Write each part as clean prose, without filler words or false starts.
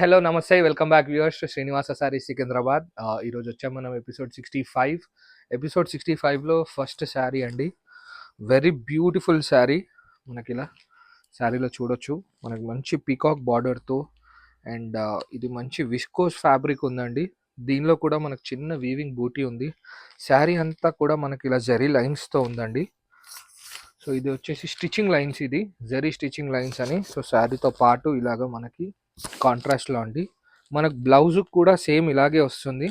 Hello నమస్తే welcome back viewers Srinivasa sorry Secunderabad. ఈరోజు వచ్చాము మనం ఎపిసోడ్ 65లో ఫస్ట్ శారీ అండి. Very beautiful sari. మనకి ఇలా శారీలో చూడొచ్చు, మనకి మంచి పీకాక్ బార్డర్తో అండ్ ఇది మంచి విస్కోస్ ఫ్యాబ్రిక్ ఉందండి. దీనిలో కూడా మనకు చిన్న వీవింగ్ బూటీ ఉంది. శారీ అంతా కూడా మనకి ఇలా జరీ లైన్స్తో ఉందండి. సో ఇది వచ్చేసి స్టిచ్చింగ్ లైన్స్, ఇది జరీ స్టిచ్చింగ్ లైన్స్ అని. సో శారీతో పాటు ఇలాగ మనకి కాంట్రాస్ట్లో అండి. మనకు బ్లౌజ్ కూడా సేమ్ ఇలాగే వస్తుంది.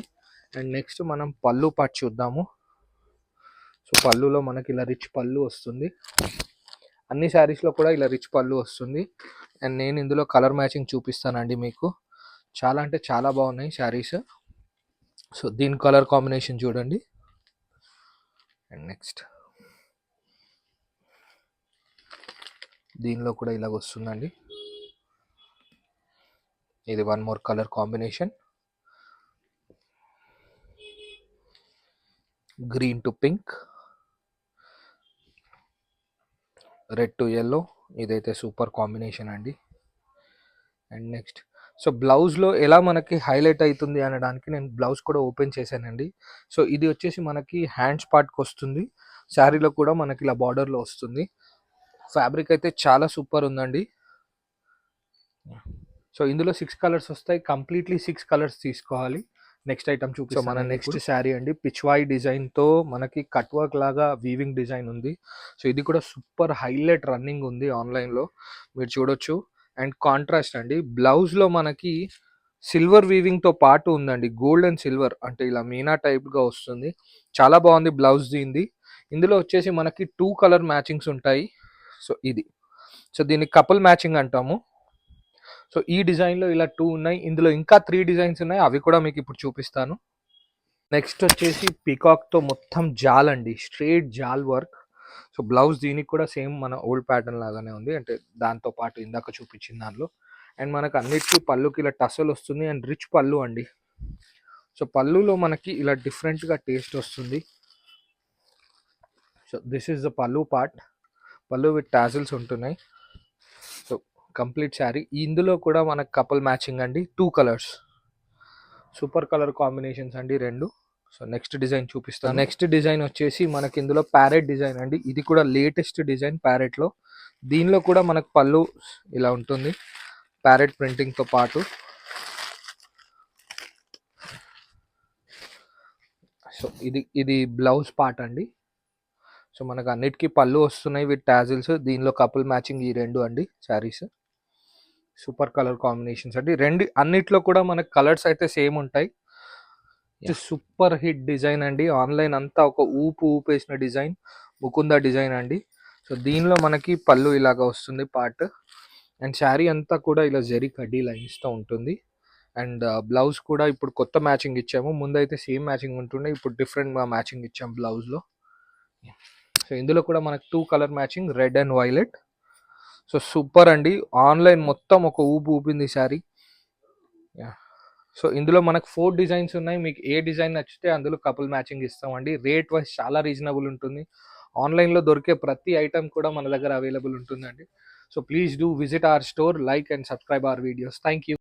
అండ్ నెక్స్ట్ మనం పళ్ళు పార్ట్ చూద్దాము. సో పళ్ళులో మనకి ఇలా రిచ్ పళ్ళు వస్తుంది. అన్ని శారీస్లో కూడా ఇలా రిచ్ పళ్ళు వస్తుంది. అండ్ నేను ఇందులో కలర్ మ్యాచింగ్ చూపిస్తానండి మీకు. చాలా అంటే చాలా బాగున్నాయి శారీస్. సో దీని కలర్ కాంబినేషన్ చూడండి. అండ్ నెక్స్ట్ దీనిలో కూడా ఇలాగ వస్తుందండి. ఇది one more colour combination, green to pink, red to yellow. ఇదైతే సూపర్ కాంబినేషన్ అండి. అండ్ నెక్స్ట్ సో బ్లౌజ్లో ఎలా మనకి హైలైట్ అవుతుంది అనడానికి నేను బ్లౌజ్ కూడా ఓపెన్ చేశానండి. సో ఇది వచ్చేసి మనకి హ్యాండ్స్ పార్ట్కి వస్తుంది. శారీలో కూడా మనకి ఇలా బార్డర్లో వస్తుంది. ఫ్యాబ్రిక్ అయితే చాలా సూపర్ ఉందండి. సో ఇందులో 6 కలర్స్ వస్తాయి. కంప్లీట్లీ 6 కలర్స్ తీసుకోవాలి. నెక్స్ట్ ఐటమ్ చూపిస్తాం. మన నెక్స్ట్ శారీ అండి, పిచ్వాయి డిజైన్తో మనకి కట్ వర్క్ లాగా వీవింగ్ డిజైన్ ఉంది. సో ఇది కూడా సూపర్ హైలైట్ రన్నింగ్ ఉంది ఆన్లైన్లో, మీరు చూడొచ్చు. అండ్ కాంట్రాస్ట్ అండి, బ్లౌజ్లో మనకి సిల్వర్ వీవింగ్తో పాటు ఉందండి. గోల్డ్ అండ్ సిల్వర్ అంటే ఇలా మీనా టైప్గా వస్తుంది. చాలా బాగుంది బ్లౌజ్ దీనిది. ఇందులో వచ్చేసి మనకి 2 కలర్ మ్యాచింగ్స్ ఉంటాయి. సో ఇది, సో దీన్ని కపుల్ మ్యాచింగ్ అంటాము. సో ఈ డిజైన్లో ఇలా 2 ఉన్నాయి. ఇందులో ఇంకా 3 డిజైన్స్ ఉన్నాయి, అవి కూడా మీకు ఇప్పుడు చూపిస్తాను. నెక్స్ట్ వచ్చేసి పీకాక్తో మొత్తం జాల్ అండి, స్ట్రేట్ జాల్ వర్క్. సో బ్లౌజ్ దీనికి కూడా సేమ్ మన ఓల్డ్ ప్యాటర్న్ లాగానే ఉంది, అంటే దాంతో పాటు ఇందాక చూపించిన దానిలో. అండ్ మనకు అన్నిటికీ పళ్ళుకి ఇలా టసల్ వస్తుంది అండ్ రిచ్ పళ్ళు అండి. సో పళ్ళులో మనకి ఇలా డిఫరెంట్గా టేస్ట్ వస్తుంది. సో దిస్ ఈస్ ద పళ్ళు పార్ట్. పళ్ళు విత్ టాజిల్స్ ఉంటున్నాయి. So complete sari. ఇందులో కూడా మనకు కపుల్ మ్యాచింగ్ అండి, 2 కలర్స్. సూపర్ కలర్ కాంబినేషన్స్ అండి 2. సో నెక్స్ట్ డిజైన్ చూపిస్తాను. నెక్స్ట్ డిజైన్ వచ్చేసి మనకి ఇందులో ప్యారెట్ డిజైన్ అండి. ఇది కూడా లేటెస్ట్ డిజైన్ ప్యారెట్లో. దీనిలో కూడా మనకు పళ్ళు ఇలా ఉంటుంది ప్యారెట్ ప్రింటింగ్తో పాటు. సో ఇది బ్లౌజ్ పార్ట్ అండి. సో మనకు అన్నిటికీ పళ్ళు వస్తున్నాయి విత్ టాజిల్స్. దీనిలో కపుల్ మ్యాచింగ్ ఈ 2 అండి శారీస్. సూపర్ కలర్ కాంబినేషన్స్ అండి. అన్నిట్లో కూడా మనకు కలర్స్ అయితే సేమ్ ఉంటాయి. సూపర్ హిట్ డిజైన్ అండి. ఆన్లైన్ అంతా ఒక ఊపేసిన డిజైన్, ముకుంద డిజైన్ అండి. సో దీనిలో మనకి పళ్ళు ఇలాగా వస్తుంది పార్ట్. అండ్ శారీ అంతా కూడా ఇలా జరీ కడ్డీ లైన్స్తో ఉంటుంది. అండ్ బ్లౌజ్ కూడా ఇప్పుడు కొత్త మ్యాచింగ్ ఇచ్చాము. ముందైతే సేమ్ మ్యాచింగ్ ఉంటుండే, ఇప్పుడు డిఫరెంట్గా మ్యాచింగ్ ఇచ్చాము బ్లౌజ్లో. సో ఇందులో కూడా మనకు 2 colour matching, red and violet. So super అండి. ఆన్లైన్ మొత్తం ఒక ఊపింది శారీ. సో ఇందులో మనకు 4 డిజైన్స్ ఉన్నాయి. మీకు ఏ డిజైన్ నచ్చితే అందులో కపుల్ మ్యాచింగ్ ఇస్తామండి. రేట్ వైజ్ చాలా రీజనబుల్ ఉంటుంది. ఆన్లైన్లో దొరికే ప్రతి ఐటమ్ కూడా మన దగ్గర అవైలబుల్ ఉంటుందండి. So please do visit our store, like and subscribe our videos. Thank you.